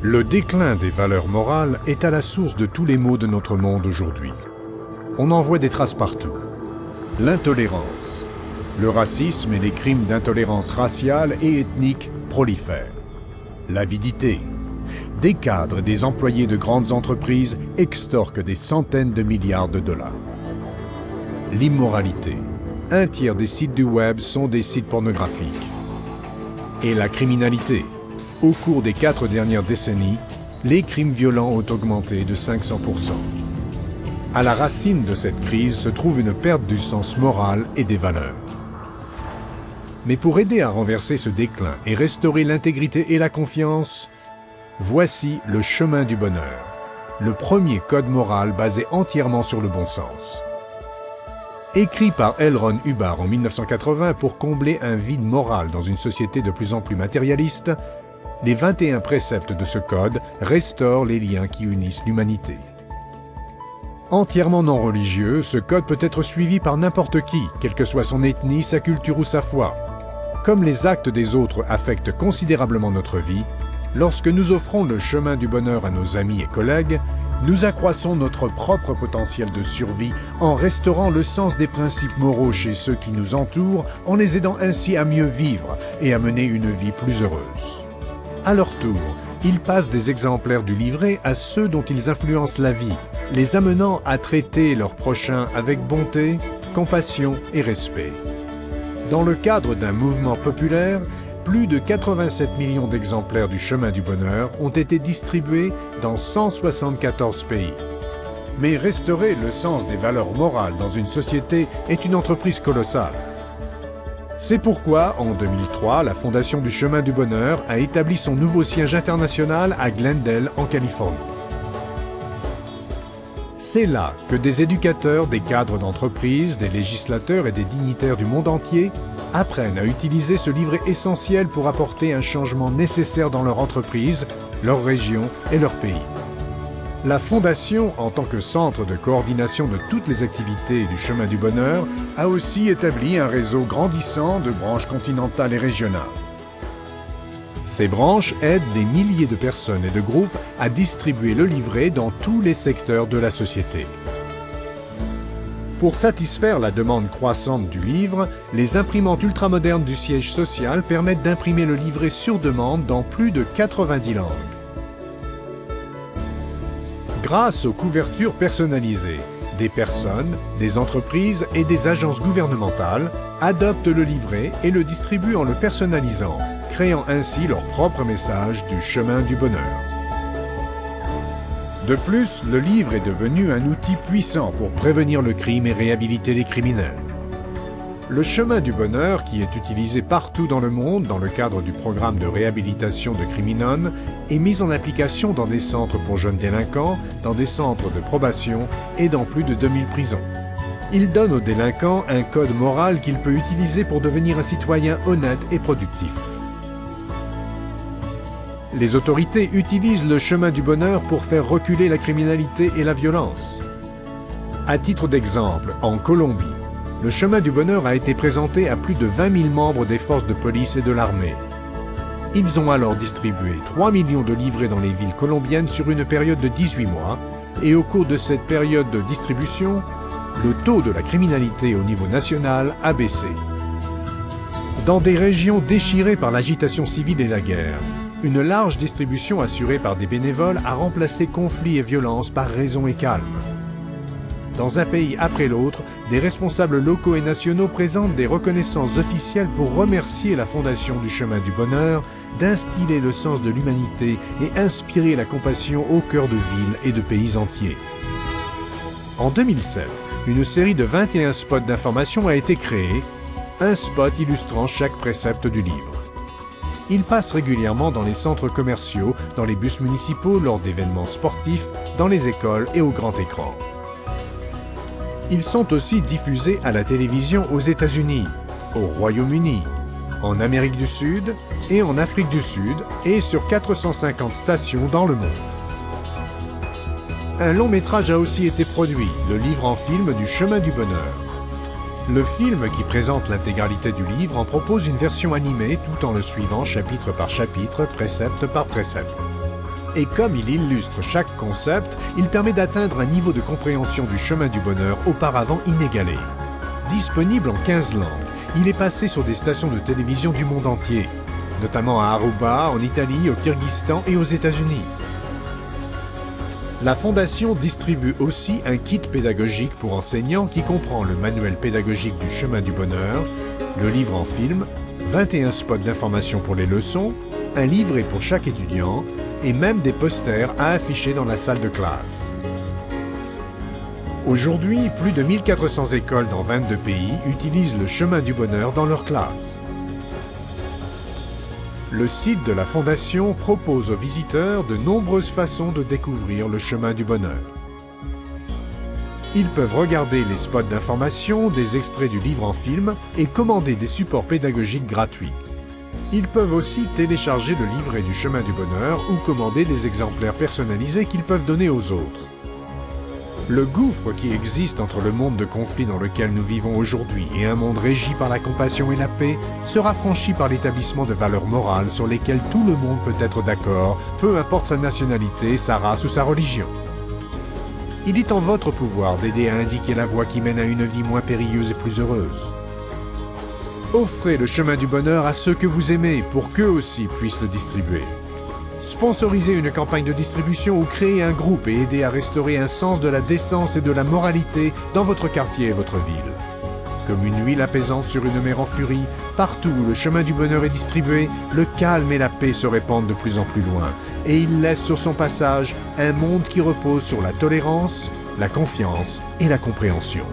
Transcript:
Le déclin des valeurs morales est à la source de tous les maux de notre monde aujourd'hui. On en voit des traces partout. L'intolérance, le racisme et les crimes d'intolérance raciale et ethnique prolifèrent. L'avidité. Des cadres et des employés de grandes entreprises extorquent des centaines de milliards de dollars. L'immoralité. Un tiers des sites du web sont des sites pornographiques. Et la criminalité. Au cours des 4 dernières décennies, les crimes violents ont augmenté de 500%. À la racine de cette crise se trouve une perte du sens moral et des valeurs. Mais pour aider à renverser ce déclin et restaurer l'intégrité et la confiance, voici le chemin du bonheur, le premier code moral basé entièrement sur le bon sens. Écrit par L. Ron Hubbard en 1980 pour combler un vide moral dans une société de plus en plus matérialiste, les 21 préceptes de ce code restaurent les liens qui unissent l'humanité. Entièrement non religieux, ce code peut être suivi par n'importe qui, quelle que soit son ethnie, sa culture ou sa foi. Comme les actes des autres affectent considérablement notre vie, lorsque nous offrons le chemin du bonheur à nos amis et collègues, nous accroissons notre propre potentiel de survie en restaurant le sens des principes moraux chez ceux qui nous entourent, en les aidant ainsi à mieux vivre et à mener une vie plus heureuse. À leur tour, ils passent des exemplaires du livret à ceux dont ils influencent la vie, les amenant à traiter leurs prochains avec bonté, compassion et respect. Dans le cadre d'un mouvement populaire, plus de 87 millions d'exemplaires du Chemin du Bonheur ont été distribués dans 174 pays. Mais restaurer le sens des valeurs morales dans une société est une entreprise colossale. C'est pourquoi, en 2003, la Fondation du Chemin du Bonheur a établi son nouveau siège international à Glendale, en Californie. C'est là que des éducateurs, des cadres d'entreprise, des législateurs et des dignitaires du monde entier apprennent à utiliser ce livret essentiel pour apporter un changement nécessaire dans leur entreprise, leur région et leur pays. La Fondation, en tant que centre de coordination de toutes les activités du Chemin du Bonheur, a aussi établi un réseau grandissant de branches continentales et régionales. Ces branches aident des milliers de personnes et de groupes à distribuer le livret dans tous les secteurs de la société. Pour satisfaire la demande croissante du livre, les imprimantes ultramodernes du siège social permettent d'imprimer le livret sur demande dans plus de 90 langues. Grâce aux couvertures personnalisées, des personnes, des entreprises et des agences gouvernementales adoptent le livret et le distribuent en le personnalisant, créant ainsi leur propre message du chemin du bonheur. De plus, le livre est devenu un outil puissant pour prévenir le crime et réhabiliter les criminels. Le chemin du bonheur, qui est utilisé partout dans le monde dans le cadre du programme de réhabilitation de Criminon, est mis en application dans des centres pour jeunes délinquants, dans des centres de probation et dans plus de 2000 prisons. Il donne aux délinquants un code moral qu'il peut utiliser pour devenir un citoyen honnête et productif. Les autorités utilisent le chemin du bonheur pour faire reculer la criminalité et la violence. À titre d'exemple, en Colombie, le chemin du bonheur a été présenté à plus de 20 000 membres des forces de police et de l'armée. Ils ont alors distribué 3 millions de livrets dans les villes colombiennes sur une période de 18 mois, et au cours de cette période de distribution, le taux de la criminalité au niveau national a baissé. Dans des régions déchirées par l'agitation civile et la guerre, une large distribution assurée par des bénévoles a remplacé conflits et violences par raison et calme. Dans un pays après l'autre, des responsables locaux et nationaux présentent des reconnaissances officielles pour remercier la Fondation du Chemin du Bonheur d'instiller le sens de l'humanité et inspirer la compassion au cœur de villes et de pays entiers. En 2007, une série de 21 spots d'information a été créée, un spot illustrant chaque précepte du livre. Il passe régulièrement dans les centres commerciaux, dans les bus municipaux, lors d'événements sportifs, dans les écoles et au grand écran. Ils sont aussi diffusés à la télévision aux États-Unis, au Royaume-Uni, en Amérique du Sud et en Afrique du Sud et sur 450 stations dans le monde. Un long métrage a aussi été produit, le livre en film du Chemin du Bonheur. Le film, qui présente l'intégralité du livre, en propose une version animée tout en le suivant chapitre par chapitre, précepte par précepte. Et comme il illustre chaque concept, il permet d'atteindre un niveau de compréhension du chemin du bonheur auparavant inégalé. Disponible en 15 langues, il est passé sur des stations de télévision du monde entier, notamment à Aruba, en Italie, au Kyrgyzstan et aux États-Unis. La Fondation distribue aussi un kit pédagogique pour enseignants qui comprend le manuel pédagogique du chemin du bonheur, le livre en film, 21 spots d'information pour les leçons, un livret pour chaque étudiant et même des posters à afficher dans la salle de classe. Aujourd'hui, plus de 1400 écoles dans 22 pays utilisent le chemin du bonheur dans leurs classes. Le site de la Fondation propose aux visiteurs de nombreuses façons de découvrir le chemin du bonheur. Ils peuvent regarder les spots d'information, des extraits du livre en film et commander des supports pédagogiques gratuits. Ils peuvent aussi télécharger le livret du chemin du bonheur ou commander des exemplaires personnalisés qu'ils peuvent donner aux autres. Le gouffre qui existe entre le monde de conflit dans lequel nous vivons aujourd'hui et un monde régi par la compassion et la paix sera franchi par l'établissement de valeurs morales sur lesquelles tout le monde peut être d'accord, peu importe sa nationalité, sa race ou sa religion. Il est en votre pouvoir d'aider à indiquer la voie qui mène à une vie moins périlleuse et plus heureuse. Offrez le chemin du bonheur à ceux que vous aimez pour qu'eux aussi puissent le distribuer. Sponsorisez une campagne de distribution ou créez un groupe et aidez à restaurer un sens de la décence et de la moralité dans votre quartier et votre ville. Comme une huile apaisante sur une mer en furie, partout où le chemin du bonheur est distribué, le calme et la paix se répandent de plus en plus loin, et il laisse sur son passage un monde qui repose sur la tolérance, la confiance et la compréhension.